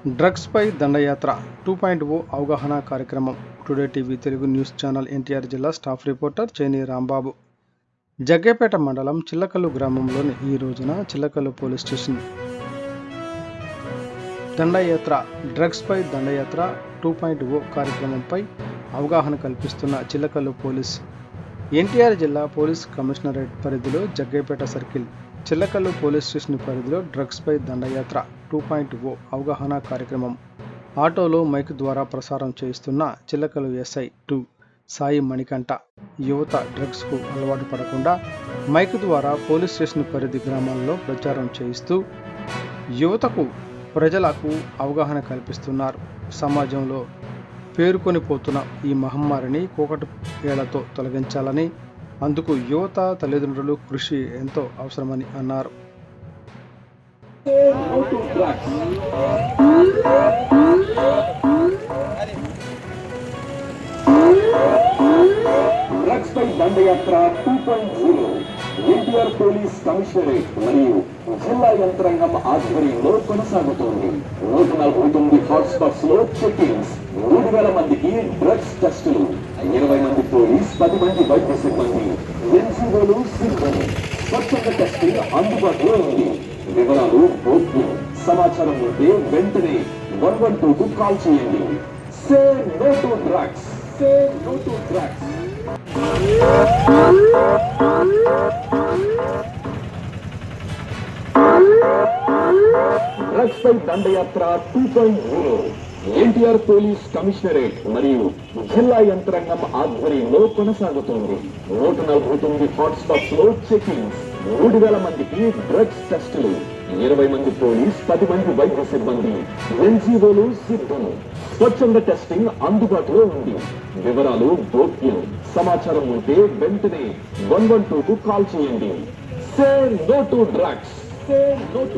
Drugs పై దండయాత్ర 2.0 అవగాహన కార్యక్రమం. Today TV Telugu news channel NTR జిల్లా స్టాఫ్ రిపోర్టర్ చేని రాంబాబు. జగ్గేపేట మండలం చిల్లకల్లు గ్రామంలోని ఈ రోజున చిల్లకల్లు పోలీస్ స్టేషన్ దండయాత్ర డ్రగ్స్ పై దండయాత్ర 2.0 కార్యక్రమంపై అవగాహన కల్పిస్తున్న చిల్లకల్లు పోలీస్ ఎన్టీఆర్ జిల్లా పోలీస్ కమిషనరేట్ పరిధిలో Jaggepeta circle Chillakallu police station పరిధిలో డ్రగ్స్ పై దండయాత్ర 2.0 అవగాహన కార్యక్రమం ఆటోలో మైక్ ద్వారా ప్రసారం చేయిస్తున్న చిల్లకల్లు ఎస్ఐ 2 సాయి మణికంఠ యువత డ్రగ్స్కు అలవాటు పడకుండా మైక్ ద్వారా పోలీస్ స్టేషన్ పరిధి గ్రామాల్లో ప్రచారం చేయిస్తూ యువతకు ప్రజలకు అవగాహన కల్పిస్తున్నారు. సమాజంలో పేరుకొని పోతున్న ఈ మహమ్మారిని కోకటి ఏళ్లతో తొలగించాలని, అందుకు యువత తల్లిదండ్రులు కృషి ఎంతో అవసరమని అన్నారు. డ్రగ్స్ పై దండయాత్ర 2.0 ఎన్టీఆర్ పోలీస్ కమిషనరేట్ మరియు జిల్లా యంత్రాంగం ఆధ్వర్యంలో కొనసాగుతోంది. 149 హాట్స్పాట్స్ లో చెకింగ్స్, 3,000 మందికి డ్రగ్స్ టెస్టులు, 20 మంది పోలీస్, 10 మంది వైద్య సిబ్బంది, ఎన్జీఓలు, సిబ్బంది. స్వచ్ఛంద టెస్టింగ్ అందుబాటులో ఉంది. వివరాలు గోప్యం. సమాచారం ఉంటే వెంటనే 112కు కాల్ చేయండి. Say no to drugs. Say no to drugs. Drugs పై దండయాత్ర 2.0 ఎన్టీఆర్ పోలీస్ కమిషనరేట్ మరియు జిల్లా యంత్రాంగం ఆధ్వర్యంలో కొనసాగుతోంది. 149 హాట్స్పాట్స్ లో చెకింగ్స్, 3,000 మందికి డ్రగ్స్ టెస్టులు, 20 మంది పోలీస్, 10 మంది వైద్య సిబ్బంది, ఎన్జీఓలు, సిబ్బంది. స్వచ్ఛంద టెస్టింగ్ అందుబాటులో ఉంది. వివరాలు గోప్యం. సమాచారం ఉంటే వెంటనే 112కు కాల్ చేయండి. Say no to drugs. Say no to